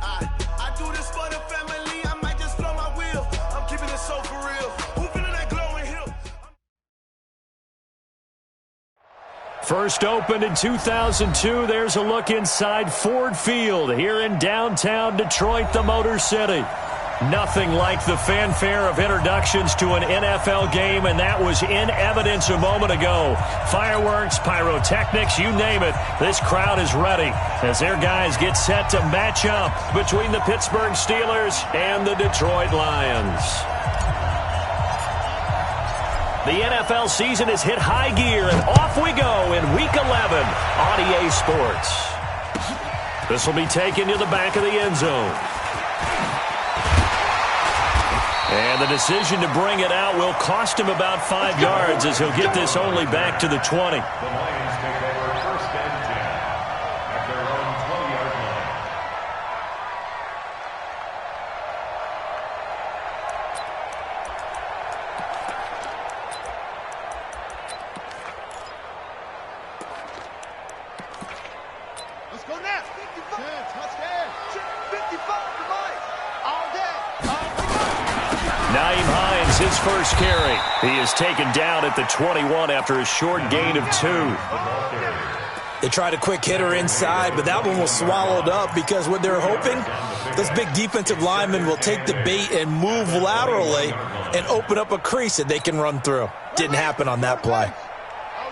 I do this for the family. I might just blow my wheel. I'm keeping it so for real. Who feeling that glowing hill? First opened in 2002. There's a look inside Ford Field here in downtown Detroit, the Motor City. Nothing like the fanfare of introductions to an NFL game, and that was in evidence a moment ago. Fireworks, pyrotechnics, you name it. This crowd is ready as their guys get set to match up between the Pittsburgh Steelers and the Detroit Lions. The NFL season has hit high gear, and off we go in Week 11 on EA Sports. This will be taken to the back of the end zone. And the decision to bring it out will cost him about 5 yards as he'll get this only back to the 20. The Lions take over first and 10 at their own 20-yard line. Let's go now. 55. Touchdown. 55 to Mike. All day. Nyheim Hines, his first carry. He is taken down at the 21 after a short gain of 2. They tried a quick hitter inside, but that one was swallowed up because what they're hoping, those big defensive linemen will take the bait and move laterally and open up a crease that they can run through. Didn't happen on that play. Oh,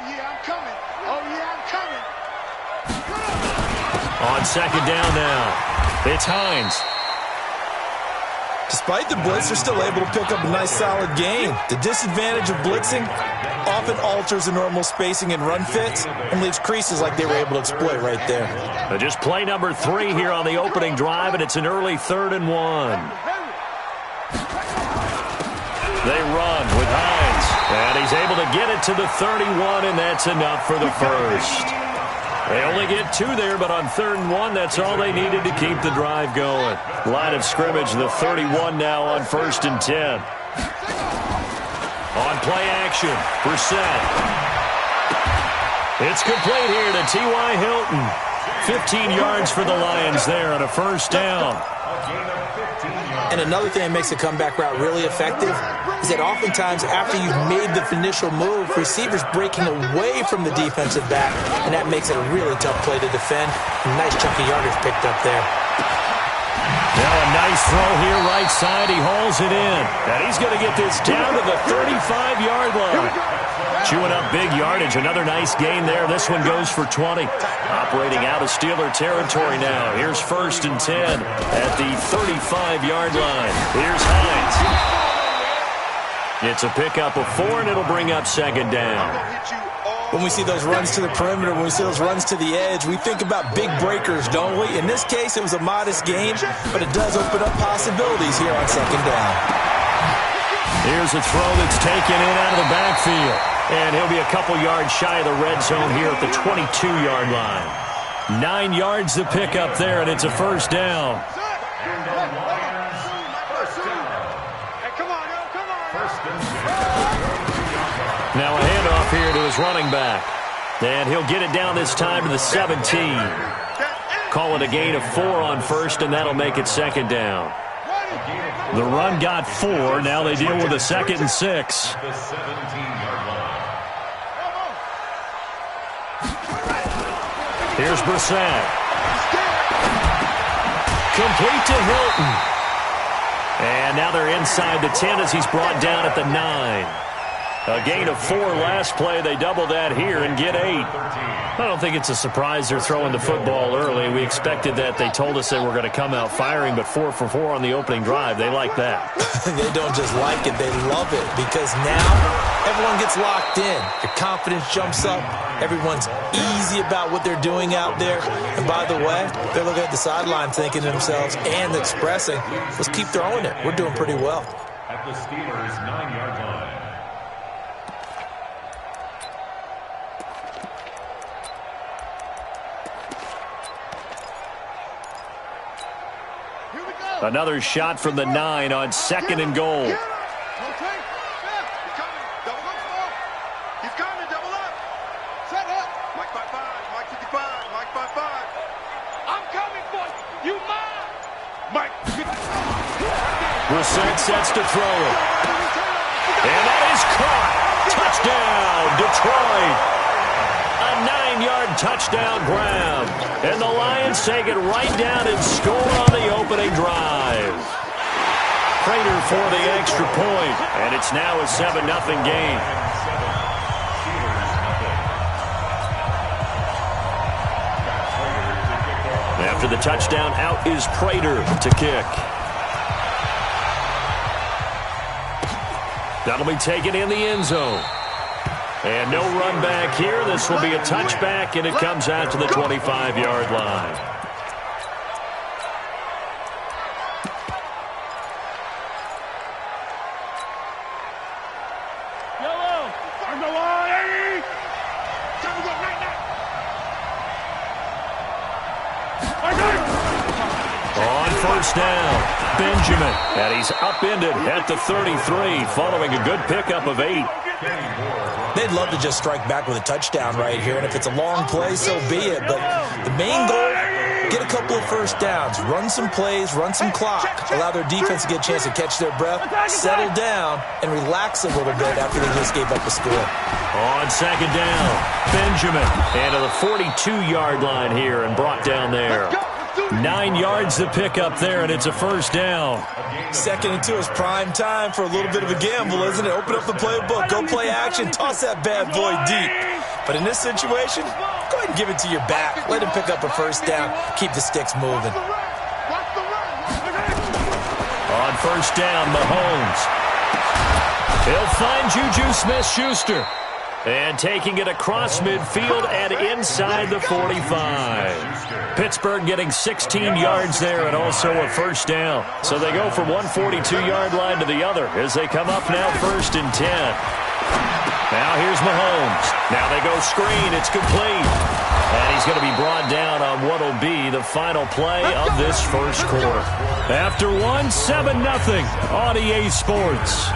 yeah, I'm coming. Oh, yeah, I'm coming. On second down now, it's Hines. Despite the blitz, they're still able to pick up a nice solid gain. The disadvantage of blitzing often alters the normal spacing and run fits and leaves creases like they were able to exploit right there. Just play number 3 here on the opening drive, and it's an early 3rd and 1. They run with Hines, and he's able to get it to the 31, and that's enough for the first. They only get 2 there, but on 3rd and 1, that's all they needed to keep the drive going. Line of scrimmage, the 31 now on 1st and 10. On play action, Brissett. It's complete here to T.Y. Hilton. 15 yards for the Lions there on a first down. And another thing that makes the comeback route really effective is that oftentimes after you've made the initial move, receivers breaking away from the defensive back, and that makes it a really tough play to defend. A nice chunk of yardage picked up there. Now a nice throw here right side. He hauls it in. And he's going to get this down to the 35-yard line. Chewing up big yardage. Another nice gain there. This one goes for 20. Operating out of Steeler territory now. Here's 1st and 10 at the 35-yard line. Here's Hines. It's a pickup of 4, and it'll bring up 2nd down. When we see those runs to the perimeter, when we see those runs to the edge, we think about big breakers, don't we? In this case, it was a modest gain, but it does open up possibilities here on 2nd down. Here's a throw that's taken in out of the backfield. And he'll be a couple yards shy of the red zone here at the 22-yard line. 9 yards to pick up there, and it's a first down. Now a handoff here to his running back. And he'll get it down this time to the 17. Call it a gain of 4 on 1st, and that'll make it 2nd down. The run got 4. Now they deal with a 2nd and 6. Here's Brissett. Complete to Hilton. And now they're inside the 10 as he's brought down at the 9. A gain of 4 last play. They double that here and get 8. I don't think it's a surprise they're throwing the football early. We expected that. They told us they were going to come out firing, but 4 for 4 on the opening drive. They like that. They don't just like it. They love it because now everyone gets locked in. Your confidence jumps up. Everyone's easy about what they're doing out there. And by the way, they're looking at the sideline thinking to themselves and expressing, let's keep throwing it. We're doing pretty well. At the Steelers' 9-yard line. Another shot from the 9 on 2nd and goal. Brissett sets to throw it. And that is caught. Touchdown, Detroit. A 9-yard touchdown grab. And the Lions take it right down and score on the opening drive. Prater for the extra point. And it's now a 7-0 game. After the touchdown, out is Prater to kick. That'll be taken in the end zone. And no run back here. This will be a touchback, and it comes out to the 25-yard line. On first down, Benjamin, and he's upended at the 33 following a good pickup of 8. They'd love to just strike back with a touchdown right here, and if it's a long play, so be it. But the main goal, get a couple of first downs, run some plays, run some clock, allow their defense to get a chance to catch their breath, settle down, and relax a little bit after they just gave up a score. On second down, Benjamin, and to the 42-yard line here and brought down there. 9 yards to pick up there, and it's a first down. 2nd and 2 is prime time for a little bit of a gamble, isn't it? Open up the playbook, go play action, toss that bad boy deep. But in this situation, go ahead and give it to your back. Let him pick up a first down. Keep the sticks moving. On first down, Mahomes. He'll find Juju Smith-Schuster. And taking it across midfield and inside the 45. Pittsburgh getting 16 yards there and also a first down. So they go from one 42-yard line to the other as they come up now 1st and 10. Now here's Mahomes. Now they go screen. It's complete. And he's going to be brought down on what will be the final play of this first quarter. After one, 7-0 on EA Sports.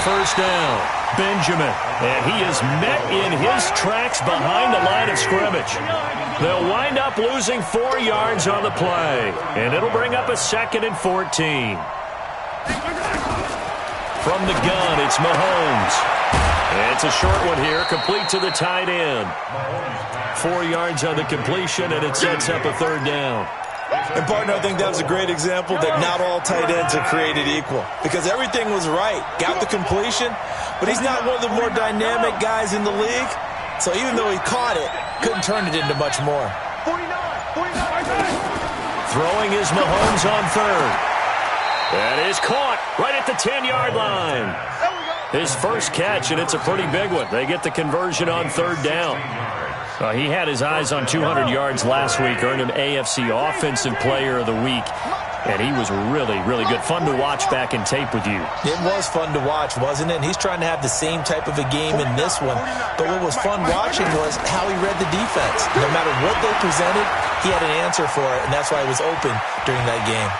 First down, Benjamin, and he is met in his tracks behind the line of scrimmage. They'll wind up losing 4 yards on the play, and it'll bring up a 2nd and 14. From the gun, it's Mahomes. And it's a short one here, complete to the tight end. 4 yards on the completion, and it sets up a 3rd down. And, partner, I think that was a great example that not all tight ends are created equal because everything was right. Got the completion, but he's not one of the more dynamic guys in the league. So even though he caught it, couldn't turn it into much more. 49. Throwing is Mahomes on 3rd. That is caught right at the 10-yard line. His first catch, and it's a pretty big one. They get the conversion on 3rd down. He had his eyes on 200 yards last week, earned him AFC Offensive Player of the Week, and he was really, really good. Fun to watch back in tape with you. It was fun to watch, wasn't it? And he's trying to have the same type of a game in this one. But what was fun watching was how he read the defense. No matter what they presented, he had an answer for it, and that's why he was open during that game.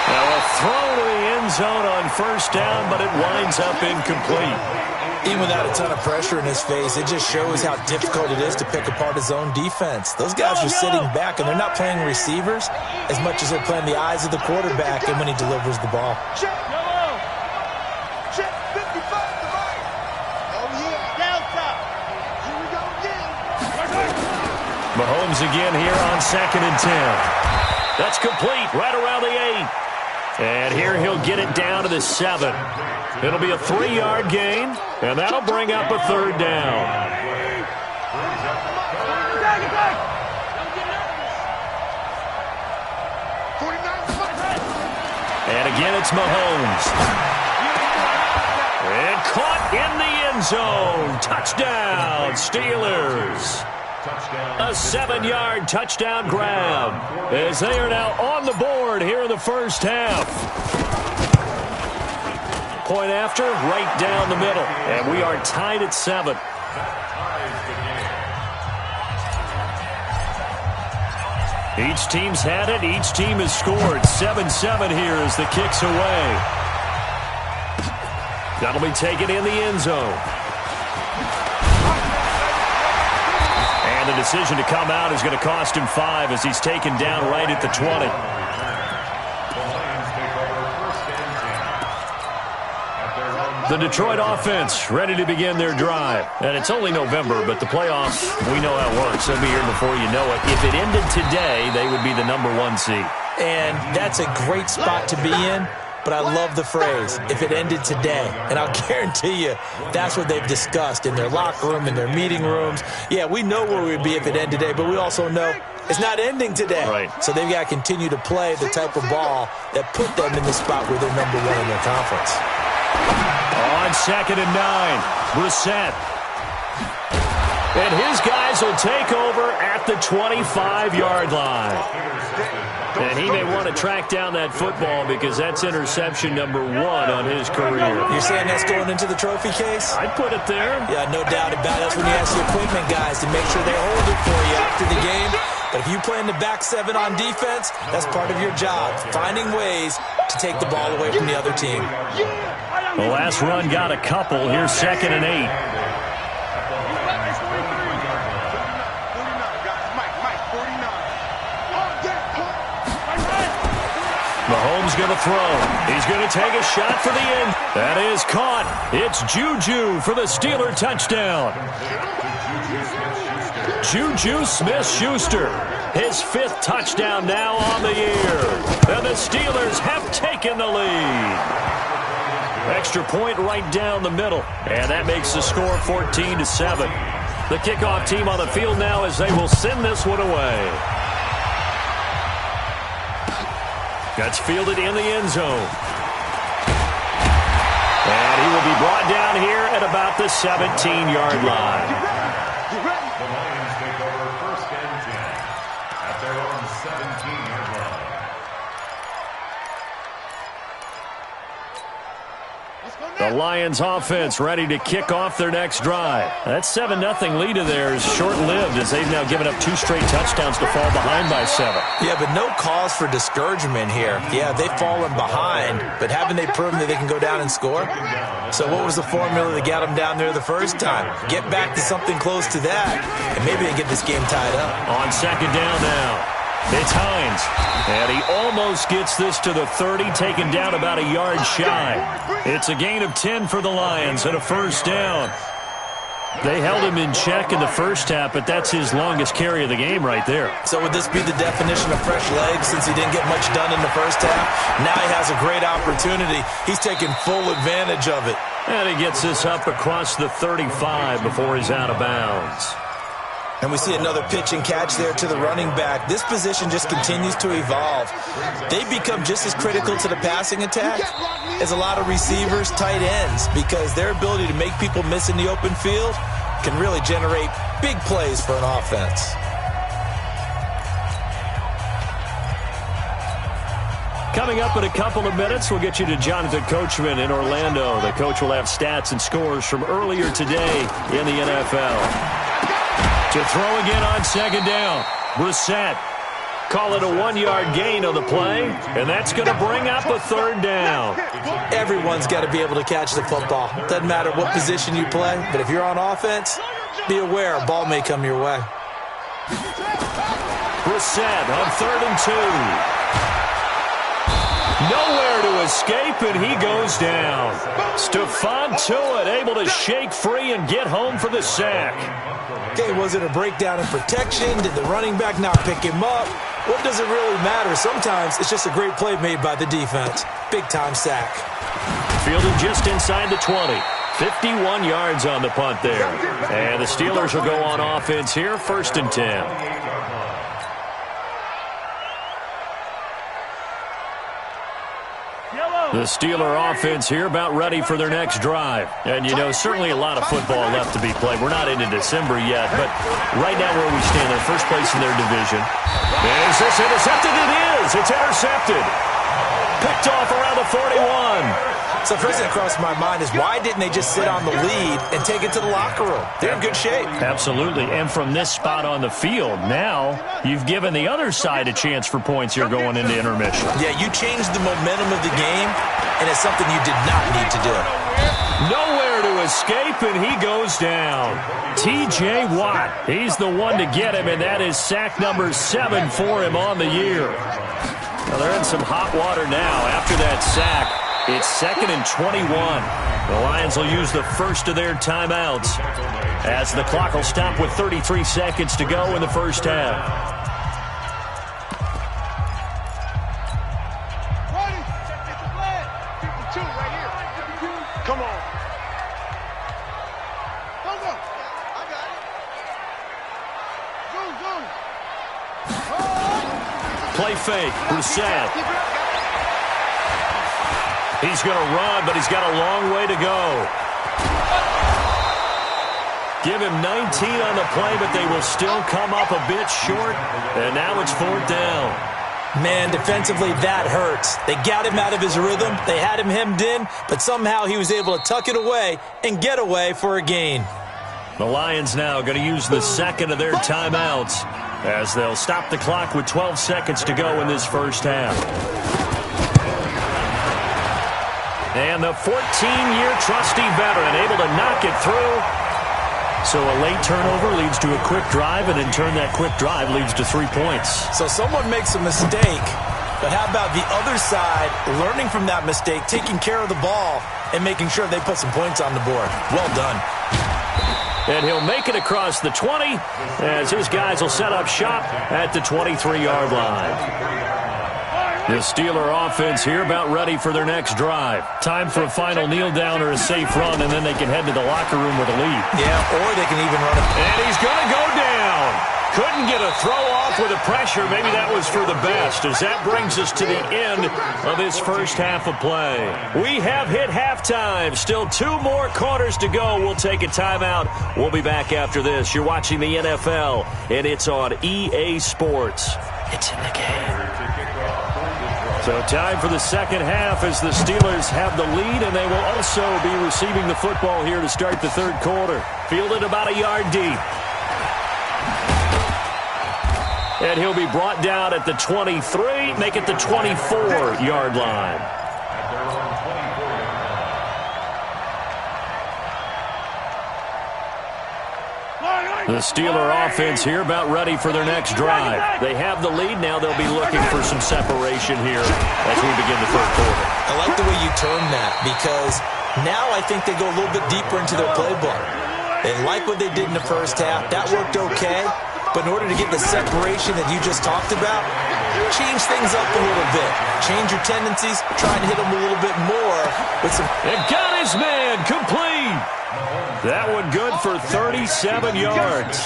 Now a throw to the end zone on first down, but it winds up incomplete. Even without a ton of pressure in his face, it just shows how difficult it is to pick apart his own defense. Those guys are sitting back, and they're not playing receivers as much as they're playing the eyes of the quarterback and when he delivers the ball. Check 55 to right. Oh, yeah. Delta. Here we go again. Mahomes again here on 2nd and 10. That's complete right around the 8. And here he'll get it down to the 7. It'll be a 3-yard gain, and that'll bring up a 3rd down. And again, it's Mahomes. And caught in the end zone. Touchdown, Steelers. A 7-yard touchdown grab as they are now on the board here in the first half. Point after, right down the middle. And we are tied at 7. Each team's had it. Each team has scored. 7-7 here as the kick's away. That'll be taken in the end zone. And the decision to come out is going to cost him 5 as he's taken down right at the 20. The Detroit offense ready to begin their drive. And it's only November, but the playoffs, we know how it works. They'll be here before you know it. If it ended today, they would be the #1 seed. And that's a great spot to be in, but I love the phrase, if it ended today. And I'll guarantee you, that's what they've discussed in their locker room, in their meeting rooms. Yeah, we know where we'd be if it ended today, but we also know it's not ending today. Right. So they've got to continue to play the type of ball that put them in the spot where they're #1 in their conference. On 2nd and 9, Brissett. And his guys will take over at the 25-yard line. And he may want to track down that football because that's interception #1 on his career. You're saying that's going into the trophy case? I'd put it there. Yeah, no doubt about it. That's when you ask the equipment guys to make sure they hold it for you after the game. But if you play in the back 7 on defense, that's part of your job, finding ways to take the ball away from the other team. The last run got a couple. Here's 2nd and 8. Mahomes going to throw. He's going to take a shot for the end. That is caught. It's Juju for the Steeler touchdown. Juju Smith-Schuster, his 5th touchdown now on the year. And the Steelers have taken the lead. Extra point right down the middle. And that makes the score 14-7. The kickoff team on the field now as they will send this one away. That's fielded in the end zone. And he will be brought down here at about the 17-yard line. The Lions take over 1st and 10 at their own 17-yard line. The Lions offense ready to kick off their next drive. That 7-0 lead of theirs short-lived as they've now given up 2 straight touchdowns to fall behind by 7. Yeah, but no cause for discouragement here. Yeah, they've fallen behind, but haven't they proven that they can go down and score? So what was the formula that got them down there the first time? Get back to something close to that, and maybe they get this game tied up. On 2nd down now. It's Hines. And he almost gets this to the 30, taken down about a yard shy. It's a gain of 10 for the Lions and a 1st down. They held him in check in the first half, but that's his longest carry of the game right there. So would this be the definition of fresh legs since he didn't get much done in the first half? Now he has a great opportunity. He's taking full advantage of it. And he gets this up across the 35 before he's out of bounds. And we see another pitch and catch there to the running back. This position just continues to evolve. They become just as critical to the passing attack as a lot of receivers, tight ends, because their ability to make people miss in the open field can really generate big plays for an offense. Coming up in a couple of minutes, we'll get you to Jonathan Coachman in Orlando. The coach will have stats and scores from earlier today in the NFL. To throw again on 2nd down. Brissett. Call it a 1-yard gain on the play, and that's going to bring up a 3rd down. Everyone's got to be able to catch the football. Doesn't matter what position you play, but if you're on offense, be aware a ball may come your way. Brissett on 3rd and 2. Nowhere to escape, and he goes down. Stephon Tuitt able to shake free and get home for the sack. Okay, was it a breakdown in protection? Did the running back not pick him up? What does it really matter? Sometimes it's just a great play made by the defense. Big-time sack. Fielded just inside the 20. 51 yards on the punt there. And the Steelers will go on offense here, 1st and 10. The Steeler offense here about ready for their next drive. And, you know, certainly a lot of football left to be played. We're not into December yet, but right now where we stand, they're first place in their division. Is this intercepted? It is. It's intercepted. picked off around the 41. So first thing that crossed my mind is why didn't they just sit on the lead and take it to the locker room? They're in good shape. Absolutely. And from this spot on the field, now you've given the other side a chance for points here going into intermission. Yeah, you changed the momentum of the game, and it's something you did not need to do. Nowhere to escape, and he goes down. T.J. Watt, he's the one to get him, and that is sack number 7 for him on the year. Well, they're in some hot water now after that sack. It's 2nd and 21. The Lions will use the first of their timeouts as the clock will stop with 33 seconds to go in the first half. Ready? Get the flag. 52 right here. Come on. Go, go. I got it. Zoom, zoom. Play fake. Brissett. He's going to run, but he's got a long way to go. Give him 19 on the play, but they will still come up a bit short. And now it's 4th down. Man, defensively, that hurts. They got him out of his rhythm. They had him hemmed in, but somehow he was able to tuck it away and get away for a gain. The Lions now going to use the second of their timeouts as they'll stop the clock with 12 seconds to go in this first half. And the 14-year trusty veteran able to knock it through. So a late turnover leads to a quick drive, and in turn that quick drive leads to 3 points. So someone makes a mistake, but how about the other side learning from that mistake, taking care of the ball, and making sure they put some points on the board? Well done. And he'll make it across the 20 as his guys will set up shop at the 23-yard line. The Steeler offense here about ready for their next drive. Time for a final kneel down or a safe run, and then they can head to the locker room with a lead. Yeah, or they can even run it. And he's going to go down. Couldn't get a throw off with the pressure. Maybe that was for the best, as that brings us to the end of this first half of play. We have hit halftime. Still 2 more quarters to go. We'll take a timeout. We'll be back after this. You're watching the NFL, and it's on EA Sports. It's in the game. So time for the second half as the Steelers have the lead, and they will also be receiving the football here to start the third quarter. Fielded about a yard deep. And he'll be brought down at the 23, make it the 24-yard line. The Steeler offense here about ready for their next drive. They have the lead. Now they'll be looking for some separation here as we begin the third quarter. I like the way you term that, because now I think they go a little bit deeper into their playbook. They like what they did in the first half. That worked okay. But in order to get the separation that you just talked about, change things up a little bit. Change your tendencies. Try and hit them a little bit more with some... And got his man complete. That one good for 37 yards.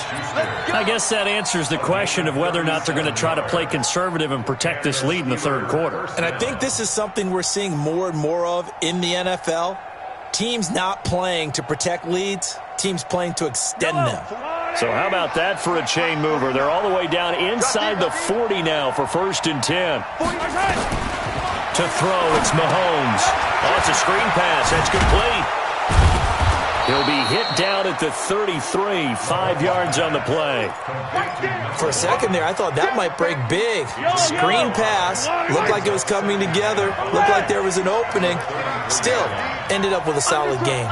I guess that answers the question of whether or not they're going to try to play conservative and protect this lead in the third quarter. And I think this is something we're seeing more and more of in the NFL. Teams not playing to protect leads, teams playing to extend them. So how about that for a chain mover? They're all the way down inside the 40 now for 1st and 10. To throw, it's Mahomes. Oh, it's a screen pass. That's complete. He'll be hit down at the 33, 5 yards on the play. For a second there, I thought that might break big. Screen pass, looked like it was coming together, looked like there was an opening. Still, ended up with a solid game.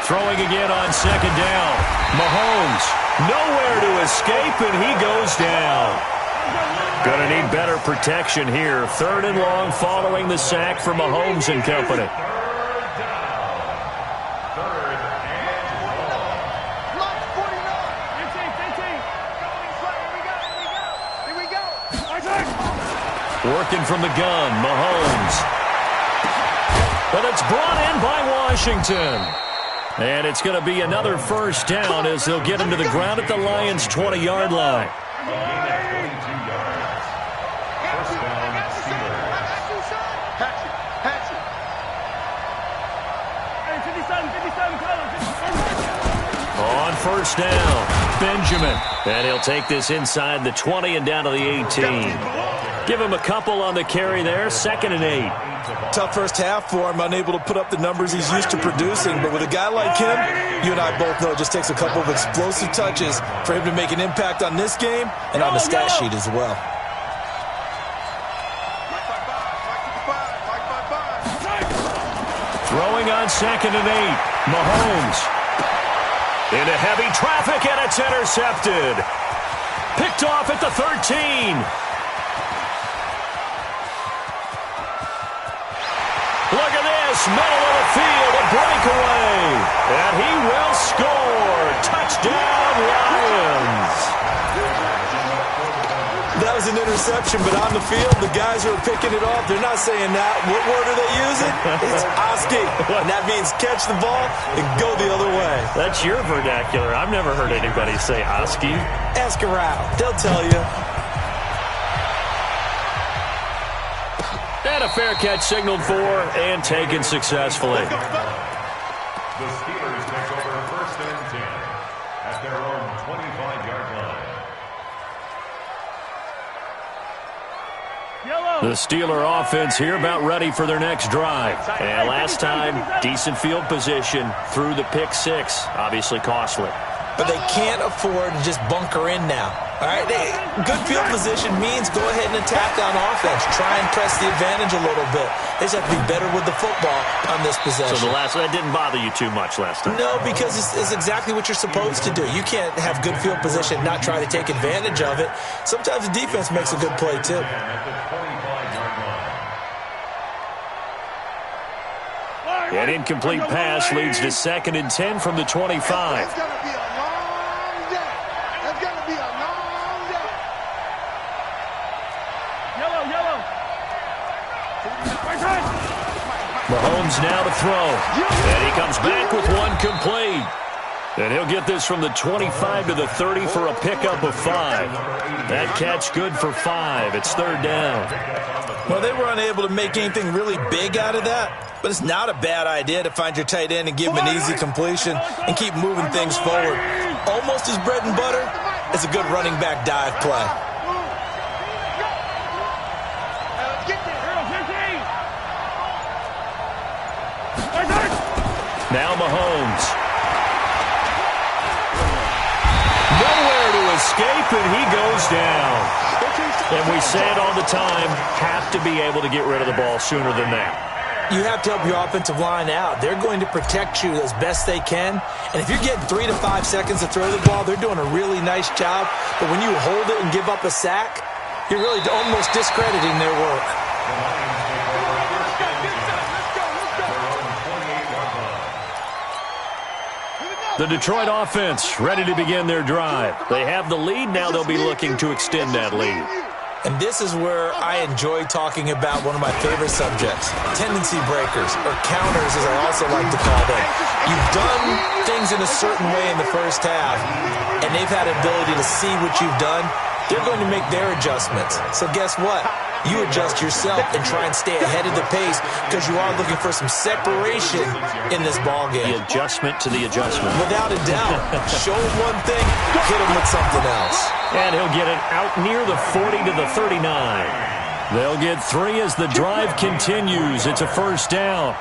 Throwing again on 2nd down. Mahomes, nowhere to escape, and he goes down. Going to need better protection here. 3rd and long following the sack for Mahomes and company. Working from the gun, Mahomes. But it's brought in by Washington. And it's going to be another 1st down as they'll get him to the ground at the Lions' 20-yard line. first down. Benjamin. And he'll take this inside the 20 and down to the 18. Give him a couple on the carry there. 2nd and 8. Tough first half for him, unable to put up the numbers he's used to producing. But with a guy like him, you and I both know it just takes a couple of explosive touches for him to make an impact on this game and on the stat sheet as well. Throwing on 2nd and 8. Mahomes. Into heavy traffic, and it's intercepted. Picked off at the 13. Look at this, middle of the field, a breakaway. And he will score. Touchdown, Lions. That was an interception, but on the field, the guys who are picking it off, they're not saying that. What word are they using? It's Oski. And that means catch the ball and go the other way. That's your vernacular. I've never heard anybody say Oski. Ask around. They'll tell you. And a fair catch signaled for and taken successfully. The Steelers take over 1st and 10 at their own 25-yard line. The Steeler offense here about ready for their next drive. And last time, decent field position through the pick 6. Obviously costly. But they can't afford to just bunker in now. All right, good field position means go ahead and attack on offense. Try and press the advantage a little bit. They just have to be better with the football on this possession. So that didn't bother you too much last time? No, because it's exactly what you're supposed to do. You can't have good field position and not try to take advantage of it. Sometimes the defense makes a good play, too. An incomplete pass leads to 2nd and 10 from the 25. It's going to be a long day. It's going to be a long day. Yellow. Mahomes now to throw. And he comes back with one complete. And he'll get this from the 25 to the 30 for a pickup of 5. That catch good for 5. It's 3rd down. Well, they were unable to make anything really big out of that, but it's not a bad idea to find your tight end and give him an easy completion and keep moving things forward. Almost his bread and butter is a good running back dive play. Now Mahomes. Nowhere to escape, and he goes down. And we say it all the time, have to be able to get rid of the ball sooner than that. You have to help your offensive line out. They're going to protect you as best they can. And if you're getting 3 to 5 seconds to throw the ball, they're doing a really nice job. But when you hold it and give up a sack, you're really almost discrediting their work. The Detroit offense ready to begin their drive. They have the lead. Now they'll be looking to extend that lead. And this is where I enjoy talking about one of my favorite subjects, tendency breakers, or counters as I also like to call them. You've done things in a certain way in the first half, and they've had an ability to see what you've done. They're going to make their adjustments. So guess what? You adjust yourself and try and stay ahead of the pace because you are looking for some separation in this ballgame. The adjustment to the adjustment. Without a doubt. Show him one thing, hit him with something else. And he'll get it out near the 40 to the 39. They'll get 3 as the drive continues. It's a first down.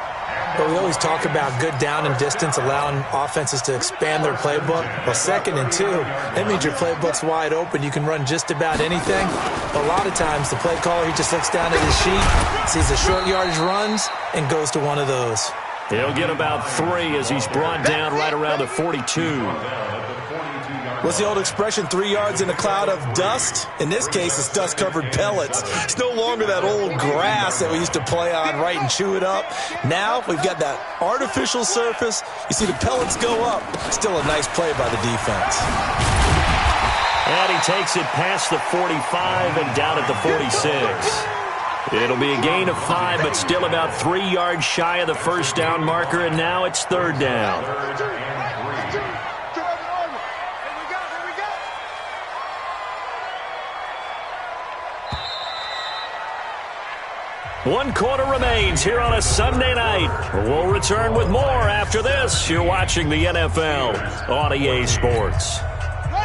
But we always talk about good down and distance, allowing offenses to expand their playbook. Well, 2nd and 2, that means your playbook's wide open. You can run just about anything. But a lot of times, the play caller, he just looks down at his sheet, sees the short yardage runs, and goes to one of those. He'll get about 3 as he's brought down right around the 42. What's the old expression, 3 yards in a cloud of dust? In this case, it's dust-covered pellets. It's no longer that old grass that we used to play on, right, and chew it up. Now we've got that artificial surface. You see the pellets go up. Still a nice play by the defense. And he takes it past the 45 and down at the 46. It'll be a gain of 5, but still about 3 yards shy of the first down marker, and now it's 3rd down. One quarter remains here on a Sunday night. We'll return with more after this. You're watching the NFL on EA Sports.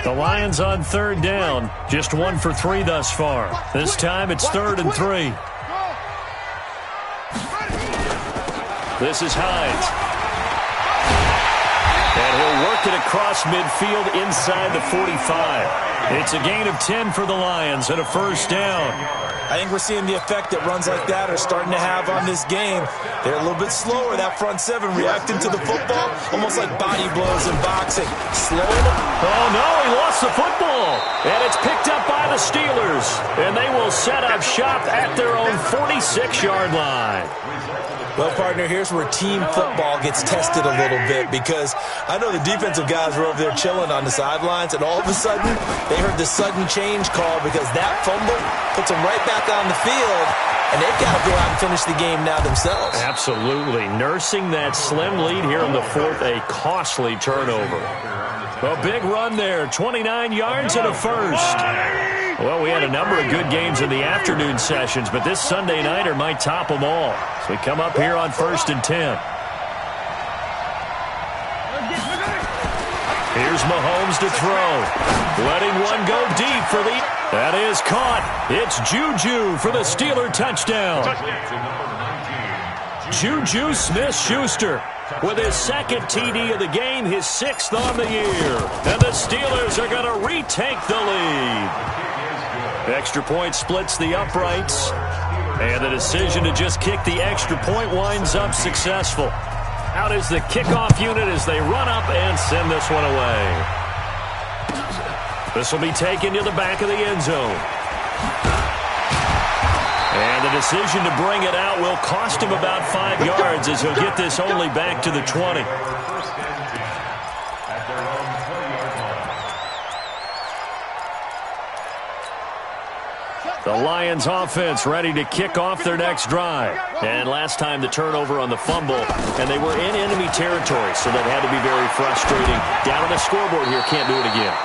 The Lions on third down. Just 1 for 3 thus far. This time it's 3rd and 3. This is Hines. And he'll work it across midfield inside the 45. It's a gain of 10 for the Lions and a first down. I think we're seeing the effect that runs like that are starting to have on this game. They're a little bit slower, that front seven, reacting to the football, almost like body blows in boxing. Slowing them. Oh, no, he lost the football. And it's picked up by the Steelers. And they will set up shop at their own 46-yard line. Well, partner, here's where team football gets tested a little bit, because I know the defensive guys were over there chilling on the sidelines, and all of a sudden they heard the sudden change call because that fumble puts them right back on the field, and they've got to go out and finish the game now themselves. Absolutely. Nursing that slim lead here in the fourth, a costly turnover. A big run there, 29 yards and a first. Well, we had a number of good games in the afternoon sessions, but this Sunday nighter might top them all. So we come up here on 1st and 10. Here's Mahomes to throw. Letting one go deep for the... That is caught. It's Juju for the Steeler touchdown. Juju Smith-Schuster with his 2nd TD of the game, his 6th on the year. And the Steelers are going to retake the lead. Extra point splits the uprights. And the decision to just kick the extra point winds up successful. Out is the kickoff unit as they run up and send this one away. This will be taken to the back of the end zone. And the decision to bring it out will cost him about 5 yards as he'll get this only back to the 20. The Lions offense ready to kick off their next drive. And last time the turnover on the fumble, and they were in enemy territory, so that had to be very frustrating. Down on the scoreboard here, can't do it again.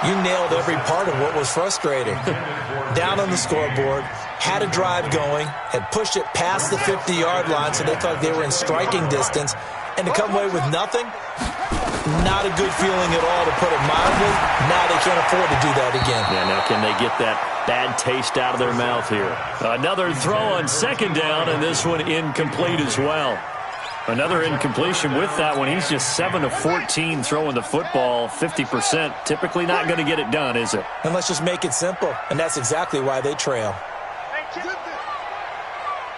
You nailed every part of what was frustrating. Down on the scoreboard, had a drive going, had pushed it past the 50-yard line, so they felt they were in striking distance, and to come away with nothing, not a good feeling at all, to put it mildly. Now they can't afford to do that again. Yeah, now can they get that bad taste out of their mouth here? Another throw on 2nd down, and this one incomplete as well. Another incompletion with that one. He's just 7 of 14 throwing the football, 50%. Typically not going to get it done, is it? And let's just make it simple, and that's exactly why they trail. Hey,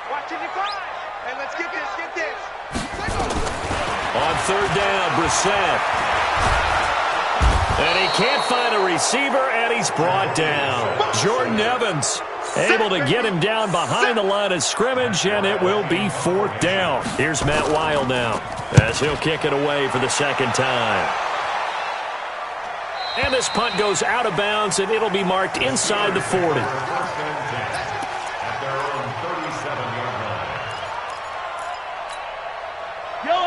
watch your five. Hey, let's get this, get this. On 3rd down, Brissett. And he can't find a receiver, and he's brought down. Jordan Evans able to get him down behind the line of scrimmage, and it will be 4th down. Here's Matt Wild now as he'll kick it away for the 2nd time. And this punt goes out of bounds, and it'll be marked inside the 40.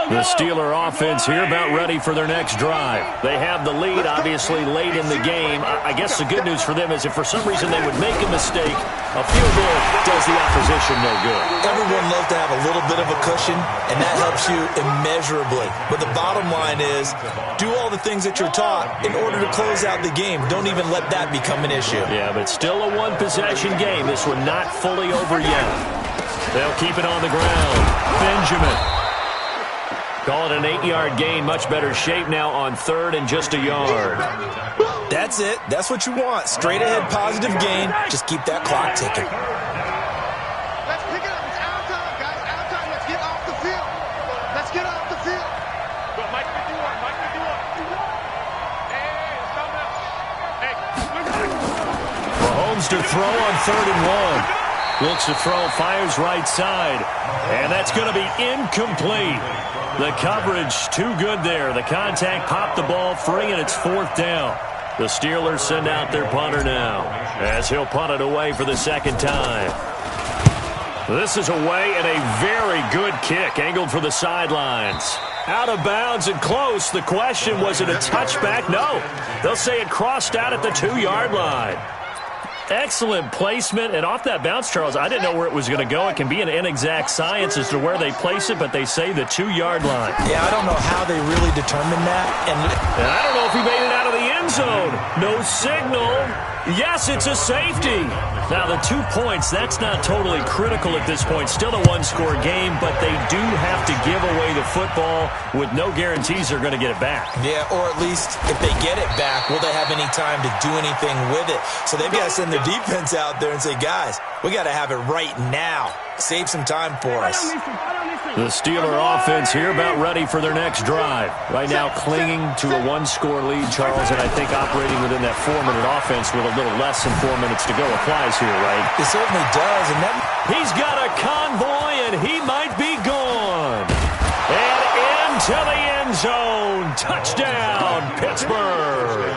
The Steeler offense here about ready for their next drive. They have the lead, obviously, late in the game. I guess the good news for them is if for some reason they would make a mistake, a field goal does the opposition no good. Everyone loves to have a little bit of a cushion, and that helps you immeasurably. But the bottom line is, do all the things that you're taught in order to close out the game. Don't even let that become an issue. Yeah, but still a one-possession game. This one not fully over yet. They'll keep it on the ground. Benjamin. Call it an 8-yard gain. Much better shape now on 3rd and just a yard. That's it. That's what you want. Straight ahead positive gain. Just keep that clock ticking. Let's pick it up. It's our time, guys. Our time. Let's get off the field. Let's get off the field. But Mike, we do one. Mike, we do one. Hey, stop that. Hey, Mahomes to throw on 3rd and 1. Looks to throw, fires right side. And that's going to be incomplete. The coverage too good there. The contact popped the ball free, and it's 4th down. The Steelers send out their punter now as he'll punt it away for the 2nd time. This is away and a very good kick angled for the sidelines. Out of bounds and close. The question, was it a touchback? No. They'll say it crossed out at the 2-yard line. Excellent placement, and off that bounce, Charles, I didn't know where it was going to go. It can be an inexact science as to where they place it, but they say the 2-yard line. Yeah, I don't know how they really determined that. And I don't know if he made it out of the end zone. No signal. Yes, it's a safety. Now, the 2 points, that's not totally critical at this point. Still a one-score game, but they do have to give away the football with no guarantees they're going to get it back. Yeah, or at least if they get it back, will they have any time to do anything with it? So they've got to send their defense out there and say, guys, we got to have it right now. Save some time for us. The Steeler offense here about ready for their next drive. Right now clinging to a one-score lead, Charles, and I think operating within that 4-minute offense with a little less than 4 minutes to go applies here, right? It certainly does. And then he's got a convoy, and he might be gone. And into the end zone. Touchdown, Pittsburgh.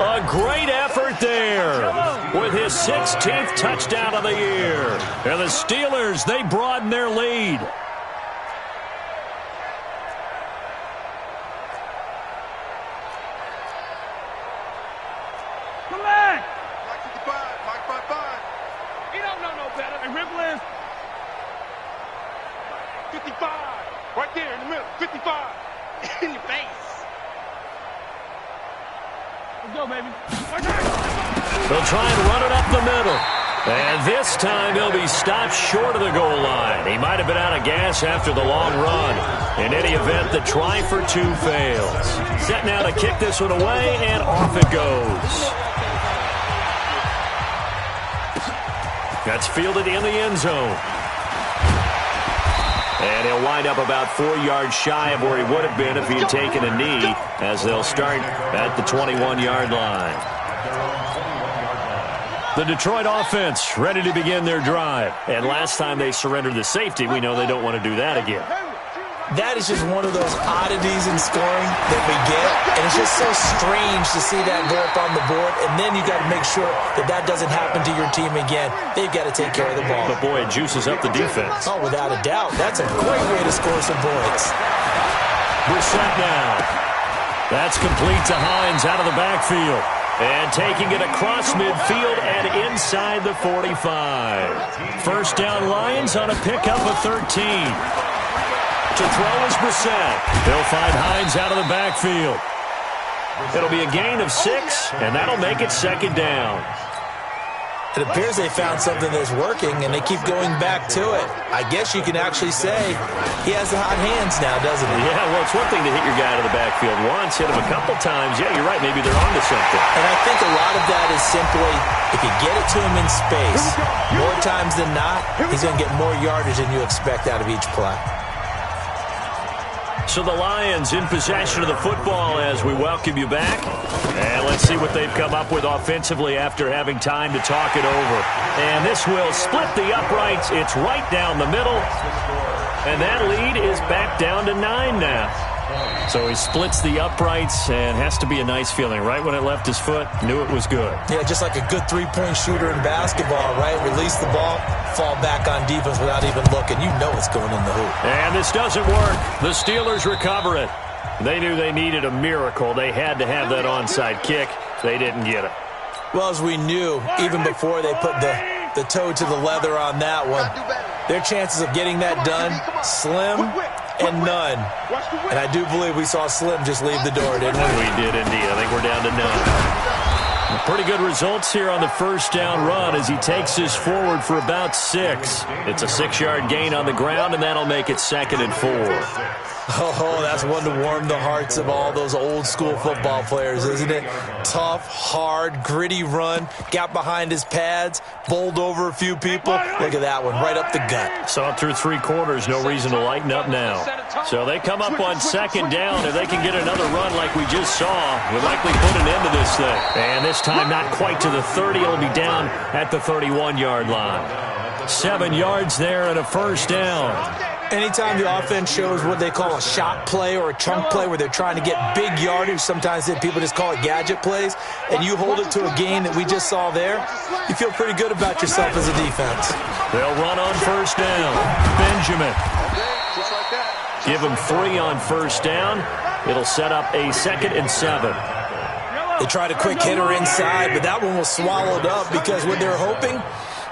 A great effort there with his 16th touchdown of the year. And the Steelers, they broaden their lead. Come back. Mike 55, Mike 55. He don't know no better. Hey, Ripple is 55. Right there in the middle. 55. In your face. Let's go, baby. They'll try and run it up the middle. And this time he'll be stopped short of the goal line. He might have been out of gas after the long run. In any event, the try for 2 fails. Set now to kick this one away, and off it goes. That's fielded in the end zone. And he'll wind up about 4 yards shy of where he would have been if he had taken a knee, as they'll start at the 21-yard line. The Detroit offense ready to begin their drive. And last time they surrendered the safety, we know they don't want to do that again. that is just one of those oddities in scoring that we get, and it's just so strange to see that go up on the board, and then you got to make sure that that doesn't happen to your team again. They've got to take care of the ball. But, boy, it juices up the defense. Oh, without a doubt. That's a great way to score some points. Brissett now. That's complete to Hines out of the backfield. And taking it across midfield and inside the 45. First down Lions on a pickup of 13. To throw is Brissett. They'll find Hines out of the backfield. It'll be a gain of 6, and that'll make it second down. It appears they found something that's working, and they keep going back to it. I guess you can actually say he has the hot hands now, doesn't he? Yeah, well, it's one thing to hit your guy out of the backfield once, hit him a couple times. Yeah, you're right. Maybe they're onto something. And I think a lot of that is simply if you get it to him in space, more times than not, he's going to get more yardage than you expect out of each play. So the Lions in possession of the football as we welcome you back. And let's see what they've come up with offensively after having time to talk it over. And this will split the uprights. It's right down the middle. And that lead is back down to 9 now. So he splits the uprights, and has to be a nice feeling. Right when it left his foot, knew it was good. Yeah, just like a good three-point shooter in basketball, right? Release the ball, fall back on defense without even looking. You know it's going in the hoop. And this doesn't work. The Steelers recover it. They knew they needed a miracle. They had to have that onside kick. They didn't get it. Well, as we knew, even before they put the toe to the leather on that one, their chances of getting that done, slim and none. And I do believe we saw Slim just leave the door, didn't we? We did indeed. I think we're down to none. Pretty good results here on the first down run as he takes this forward for about 6. It's a 6-yard gain on the ground, and that'll make it 2nd and 4. Oh, that's one to warm the hearts of all those old-school football players, isn't it? Tough, hard, gritty run, got behind his pads, bowled over a few people. Look at that one, right up the gut. Saw it through 3 quarters, no reason to lighten up now. So they come up on 2nd down. If they can get another run like we just saw, we'll likely put an end to this thing. And this time not quite to the 30. It'll be down at the 31-yard line. 7 yards there and a first down. Anytime the offense shows what they call a shot play or a chunk play where they're trying to get big yardage, sometimes people just call it gadget plays, and you hold it to a gain that we just saw there, you feel pretty good about yourself as a defense. They'll run on first down. Benjamin. Give him 3 on first down. It'll set up a 2nd and 7. They tried a quick hitter inside, but that one was swallowed up because what they're hoping,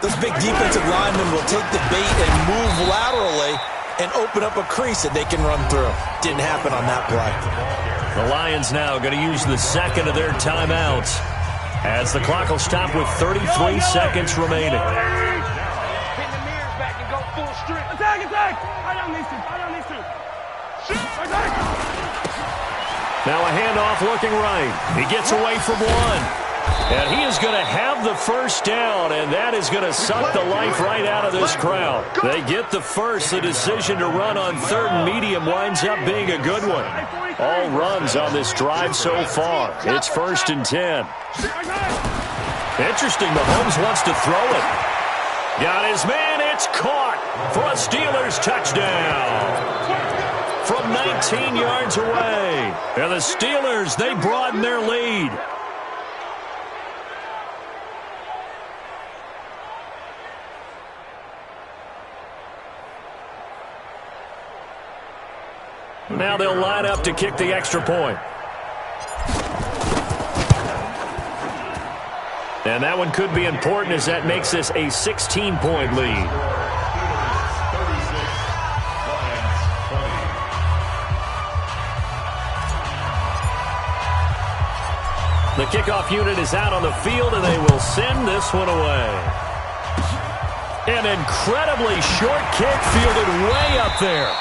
those big defensive linemen will take the bait and move laterally and open up a crease that they can run through. Didn't happen on that play. The Lions now going to use the second of their timeouts as the clock will stop with 33 seconds remaining. Pin the mirrors back and go full strength. Attack, attack! Right on these two, right on these two. Shoot! Attack! Now a handoff looking right. He gets away from one. And he is going to have the first down, and that is going to suck the life right out of this crowd. They get the first. The decision to run on third and medium winds up being a good one. All runs on this drive so far. It's 1st and 10. Interesting, Mahomes wants to throw it. Got his man. It's caught for a Steelers touchdown. From 19 yards away. And the Steelers, they broaden their lead. Now they'll line up to kick the extra point. And that one could be important as that makes this a 16-point lead. The kickoff unit is out on the field, and they will send this one away. An incredibly short kick fielded way up there.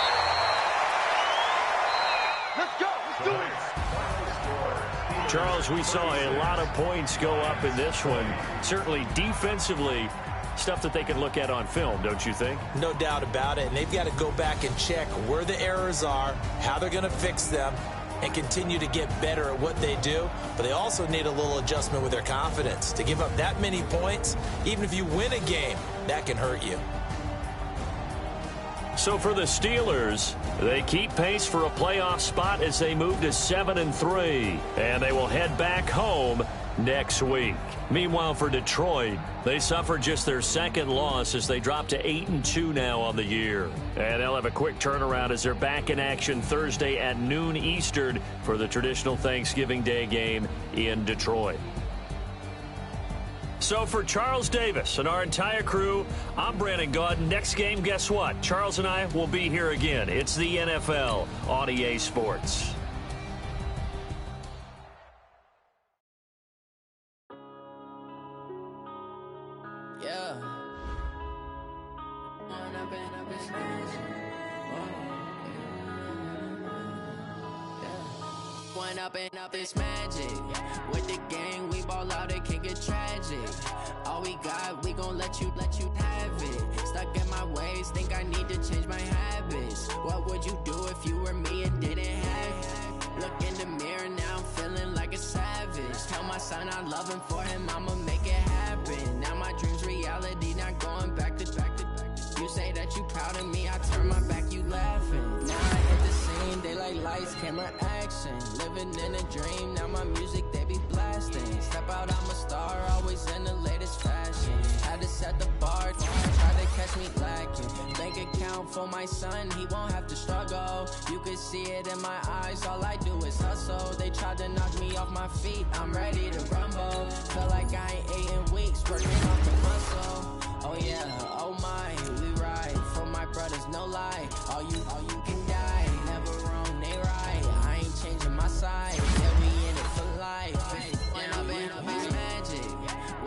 Charles, we saw a lot of points go up in this one. Certainly defensively, stuff that they can look at on film, don't you think? No doubt about it. And they've got to go back and check where the errors are, how they're going to fix them, and continue to get better at what they do. But they also need a little adjustment with their confidence. To give up that many points, even if you win a game, that can hurt you. So for the Steelers, they keep pace for a playoff spot as they move to 7-3, and they will head back home next week. Meanwhile, for Detroit, they suffered just their second loss as they drop to 8-2 now on the year. And they'll have a quick turnaround as they're back in action Thursday at noon Eastern for the traditional Thanksgiving Day game in Detroit. So for Charles Davis and our entire crew, I'm Brandon Gaudin. Next game, guess what? Charles and I will be here again. It's the NFL on EA Sports. Yeah. One up and up is magic. With the gang, we ball out, it can get tragic. All we got, we gon' let you have it. Stuck in my ways, think I need to change my habits. What would you do if you were me and didn't have it? Look in the mirror, now I'm feeling like a savage. Tell my son I love him, for him I'ma make it happen. Now my dream's reality, not going back to back. You say that you proud of me, I turn my back, you laughing. Now I hit the scene, they like lights, camera, action. Living in a dream, now my music, they be blasting. Step out, I'm a star, always in the latest fashion. Had to set the bar, try to catch me lacking. Bank account for my son, he won't have to struggle. You can see it in my eyes, all I do is hustle. They tried to knock me off my feet, I'm ready to rumble. Feel like I ain't ate in weeks, working off the muscle. Oh yeah, oh my, we ride for my brothers, no lie. All you can die, never wrong, they right. I ain't changing my side, yeah, we in it for life. And I've been it's magic.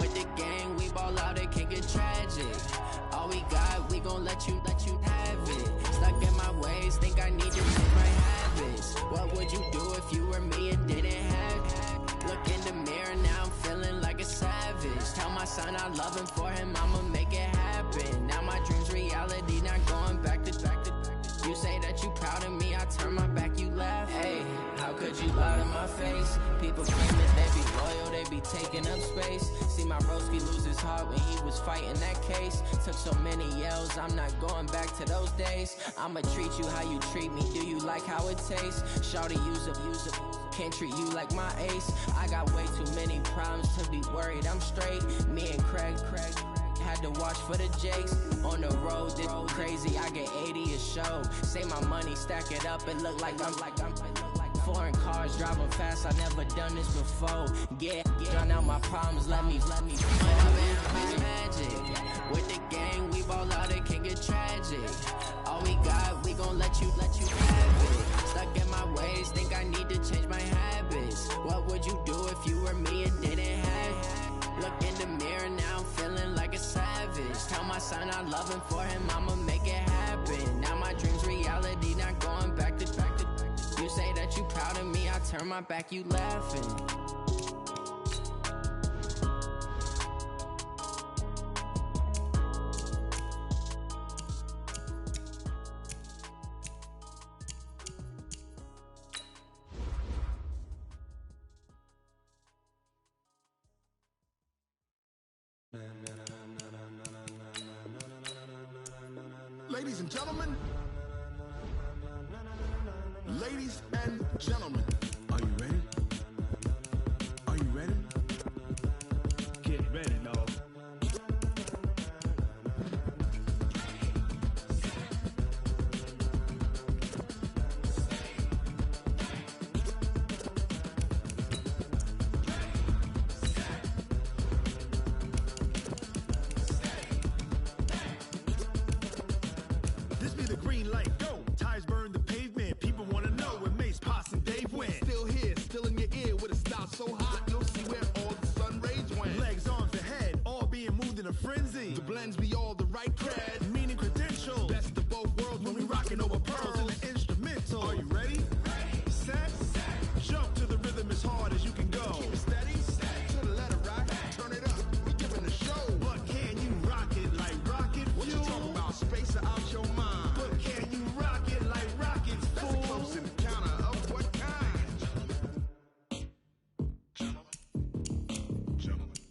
With the gang, we ball out, it can get tragic. All we got, we gon' let you have it. Stuck in my ways, think I need to change my habits. What would you do if you were me and didn't have it? Look in the mirror, now I'm feeling like a savage. Tell my son I love him, for him I'ma make it happen. Now my dream's reality, not going back to back. You say that you proud of me, I turn my back, you laugh. Hey, how could you lie to my face? People claim that they be loyal, they be taking up space. See my broski lose his heart when he was fighting that case. Took so many yells, I'm not going back to those days. I'ma treat you how you treat me, do you like how it tastes? Shawty, use up, can't treat you like my ace. I got way too many problems to be worried, I'm straight. Me and Craig had to watch for the Jakes. On the road, this crazy, I get 80 a show. Say my money, stack it up, it look like I'm foreign cars, driving fast, I never done this before. Yeah, drown out my problems, let me. But I've been magic. With the gang, we ball out, it can get tragic. All we got, we gon' let you have it. Stuck in my ways, think I need to change my habits. What would you do if you were me and didn't have it? Look in the mirror now, I'm feeling like a savage. Tell my son I love him, for him I'ma make it happen. Now my dream's reality, not going back to. You say that you proud of me, I turn my back, you laughing. Ladies and gentlemen, ladies and gentlemen, are you ready? Are you ready? Get ready, dog. This be the green light, go. Tires burn the pavement. People wanna know where Mace, Pops, and Dave went. Still here, still in your ear with a style so hot, you'll see where all the sun rays went. Legs, arms, and head, all being moved in a frenzy. The blends be all the right cred, meaning credentials. Best of both worlds when we rockin' over pearls in the instrumental. Are you ready? Set, jump to the rhythm as hard as you can go. Keep it steady, to the letter, right? Turn it up, we giving the show. But can you rock it like rocket fuel? What you talking about? Space out your mind. But can you rock it like rockets, fool? That's a close encounter of what kind?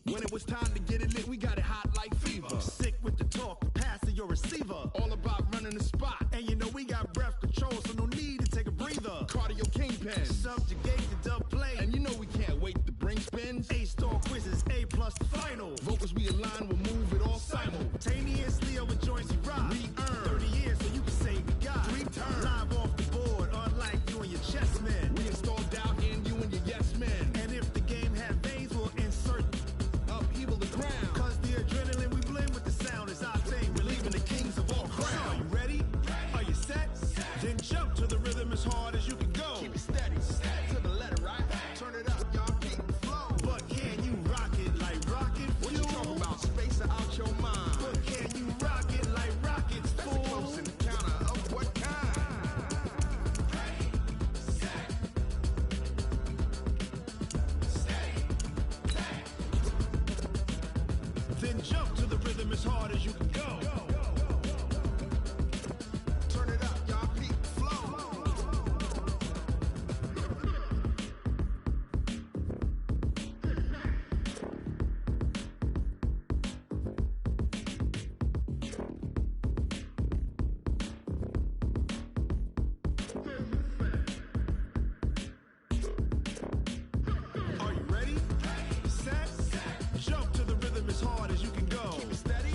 When it was time to get it lit, we got it hot like fever. Sick with the talk, the pass to your receiver. All about running the spot. And you know we got breath control, so no need to take a breather. Cardio kingpin, subjugate the dub play. And you know we can't wait to bring spins. A-star quizzes, A+ the final. Vocals we align, we'll move it all simultaneously over joints you rock. We earn 30 years, so you can say we got 3 turns. Live off the board, unlike you and your chess men. We installed doubt in you and your yes men. And if the game had veins, we'll insert upheaval the ground. Cause the adrenaline we blend with the sound is our thing. We're leaving the kings of all crowns. Are you ready? Are you set? Then jump to the rhythm as hard as you can go. Keep it steady, to the letter, right? Turn it up, y'all keep the flow. But can you rock it like rocket fuel? What you talking about? Space out your mind. But can you rock it like rockets, fool? That's a close encounter of what kind? Then jump to the rhythm as hard as you can go. Turn it up, y'all keep the flow. Are you ready? Set, jump to the rhythm as hard as you can go. Keep it steady,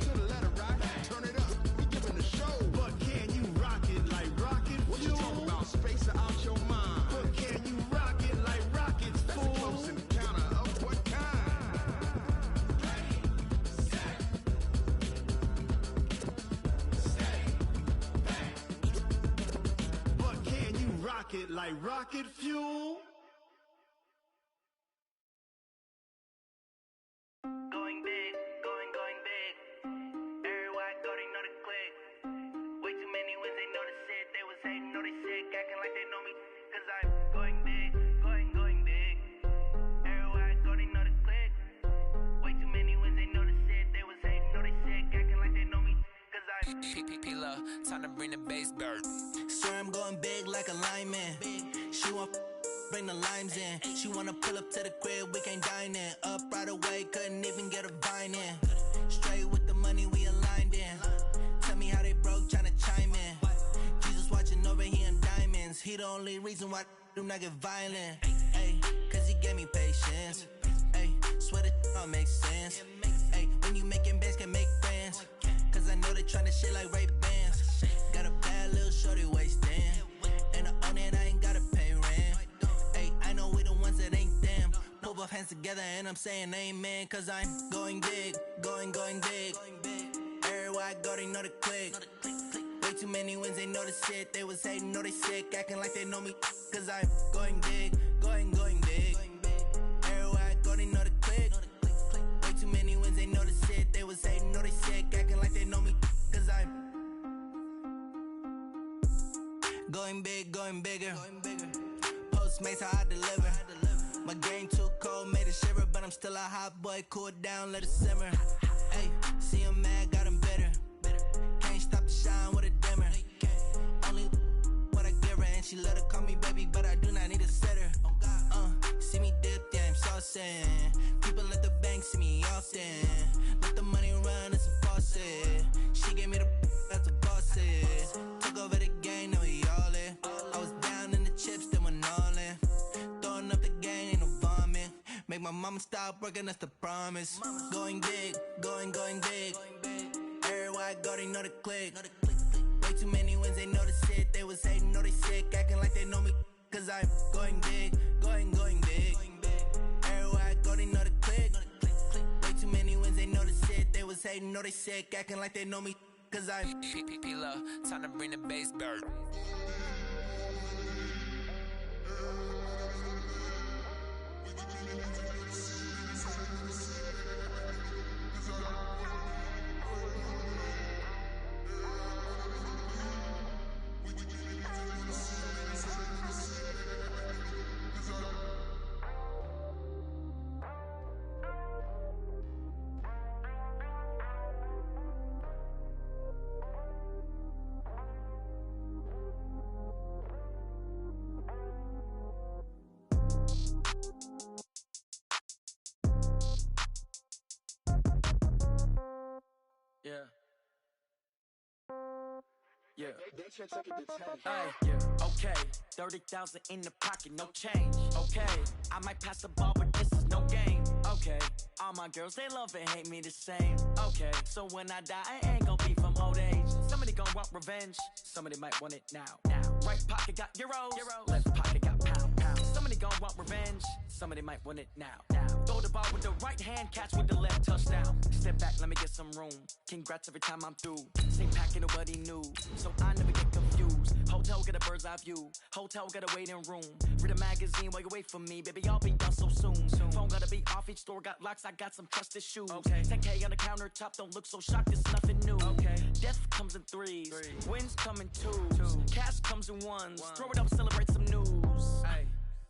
to the letter, right? Turn it up, we giving the show. But can you rock it like rocket fuel? What you talking about? Space out your mind. But can you rock it like rockets, fool? That's a close encounter of what kind? But can you rock it like rocket fuel? Going big, going big. Everywhere I go, they know the click. Way too many wins, they know the shit. They was hating, know they sick, acting like they know me. Cause I'm going big, going big. Everywhere I go, they know the click. Way too many wins, they know the shit. They was hating, know they sick, acting like they know me. Cause I'm P-P-P-Love, time to bring the bass bird. Swear I'm going big like a lineman. She want bring the limes in. She wanna pull up to the crib, we can't dine in. Up right away, couldn't even get a vine in. Straight with the money we aligned in. Tell me how they broke, tryna chime in. Jesus watching over here in diamonds. He the only reason why do not get violent. Ay, cause he gave me patience. Ay, swear that all makes sense. Ay, when you making bands, can make friends. Cause I know they tryna shit like Ray-Bans. Got a bad little shorty wasting. And I own it, I ain't gotta pay rent. hands together and I'm saying amen, cause I'm going big, going big. Everywhere I go, they know the click. Way too many wins, they know the shit. They was hating, know they sick, acting like they know me, cause I'm going big, going big. Everywhere I go, they know the click. Way too many wins, they know the shit. They was hating, know they sick, acting like they know me, cause I'm going big, going bigger. Postmates, how I deliver. My game too cold, made it shiver, but I'm still a hot boy. Cool it down, let it simmer. Hey, see him mad, got him bitter. Can't stop the shine with a dimmer. Only what I give her, and she let her call me baby, but I do not need a sitter. See me dip, yeah, I'm saucing. People at the bank see me often. Let the money run, it's a faucet. She gave me the that's a boss is. Took over the game, now we all in. I was down in the chips, then went all in. Throwing up the game, ain't no vomit. Make my mama stop working, that's the promise. Going big, going big. Everywhere I go, they know the click. Way too many wins, they know the shit. They was hating, know they sick, acting like they know me, cause I'm going big, going big. Everywhere I go, they know the click. Way too many wins, they know the shit. They was hating, know they sick, acting like they know me, cause I'm P-P-P-Love, time to bring the bass bird. Yeah. Hey, okay. 30,000 in the pocket, no change. Okay, I might pass the ball, but this is no game. Okay, all my girls, they love and hate me the same. Okay, so when I die, I ain't gon' be from old age. Somebody gon' want revenge, somebody might want it now. Right pocket got euros, left pocket got pound. Somebody gon' want revenge, somebody might want it now. Throw the ball with the right hand, catch with the left, touchdown. Step back, let me get some room. Congrats every time I'm through. Same pack and nobody knew, so I never get confused. Hotel get a bird's eye view, hotel got a waiting room. Read a magazine while you wait for me, baby, I'll be done so soon. Phone gotta be off, each store got locks, I got some trusted shoes. 10K on the countertop, don't look so shocked, it's nothing new. Death comes in threes, wins come in twos. Cash comes in ones, throw it up, celebrate some news.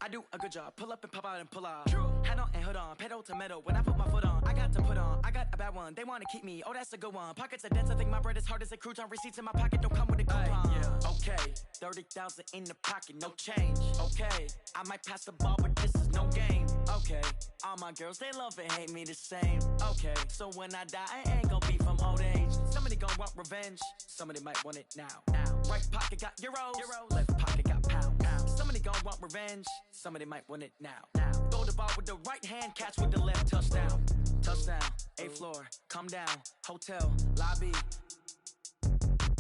I do a good job, pull up and pop out and pull out. Hat on and hood on, pedal to metal, when I put my foot on, I got to put on, I got a bad one, they wanna keep me, oh that's a good one. Pockets are dense, I think my bread is hard as a crouton. Receipts in my pocket don't come with a coupon. Okay, 30,000 in the pocket, no change. Okay, I might pass the ball, but this is no game. Okay, all my girls, they love and hate me the same. Okay, so when I die, I ain't gon' be from old age. Somebody gon' want revenge, somebody might want it now. Right pocket got euros, left pocket got pound. Somebody gon' want revenge, somebody might want it now. Throw the ball with the right hand, catch with the left, touchdown. Touchdown, 8th floor, come down, hotel, lobby.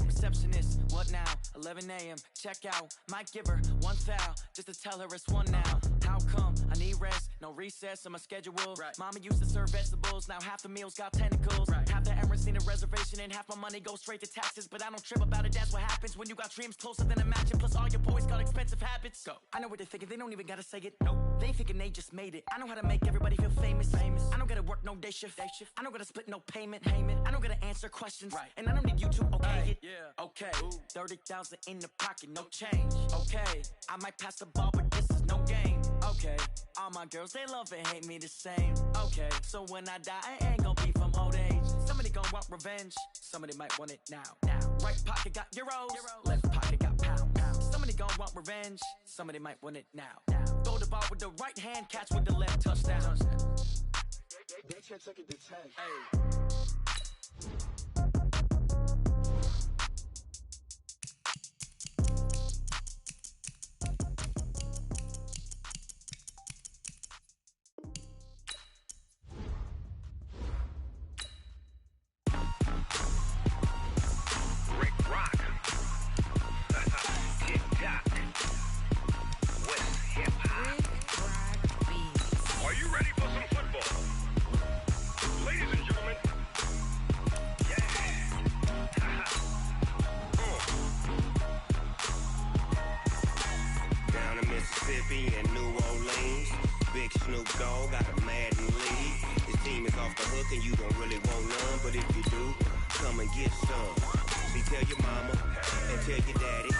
Receptionist, what now? 11 a.m., check out. Might give her one foul, just to tell her it's one now. How come? I need rest, no recess in my schedule. Mama used to serve vegetables, now half the meals got tentacles. Half the errands need a reservation and half my money goes straight to taxes. But I don't trip about it, that's what happens when you got dreams closer than a mansion. Plus all your boys got expensive habits. Go. I know what they're thinking, they don't even gotta say it. Nope. They thinking they just made it. I know how to make everybody feel famous. I don't gotta work no day shift. I don't gotta split no payment. I don't gotta answer questions. And I don't need you to okay it. Okay, 30,000 in the pocket, no change. Okay, I might pass the ball, but this is no game. Okay, all my girls, they love and hate me the same. Okay, so when I die, I ain't gon' be from old age. Somebody gon' want revenge, somebody might want it now. Right pocket got euros, left pocket got pound. Somebody gon' want revenge, somebody might want it now. Throw the ball with the right hand, catch with the left, touchdown. They can't take it to 10. Are you ready for off the hook and you don't really want none. But if you do, come and get some. See, tell your mama and tell your daddy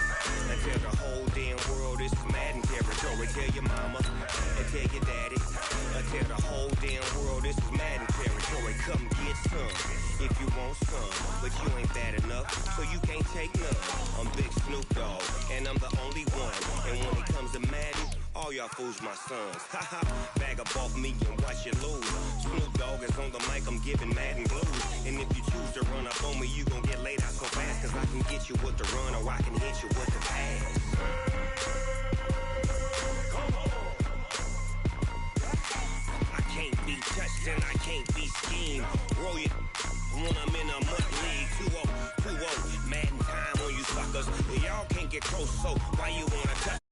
and tell the whole damn world this is Madden territory. Tell your mama and tell your daddy and tell the whole damn world this is Madden territory. Come get some if you want some, but you ain't bad enough, so you can't take none. I'm Big Snoop Dogg, and I'm the only one. And when it comes to Madden, all y'all fools my sons. Haha, bag up off me and watch you lose. Snoop Dogg is on the mic, I'm giving Madden blues. And if you choose to run up on me, you gon' get laid out so fast. Cause I can get you with the run or I can hit you with the pass. I can't be touched and I can't be schemed. Roll it when I'm in a mud league. 2-0, 2-0, Madden time on you suckers. Y'all can't get close, so why you wanna touch?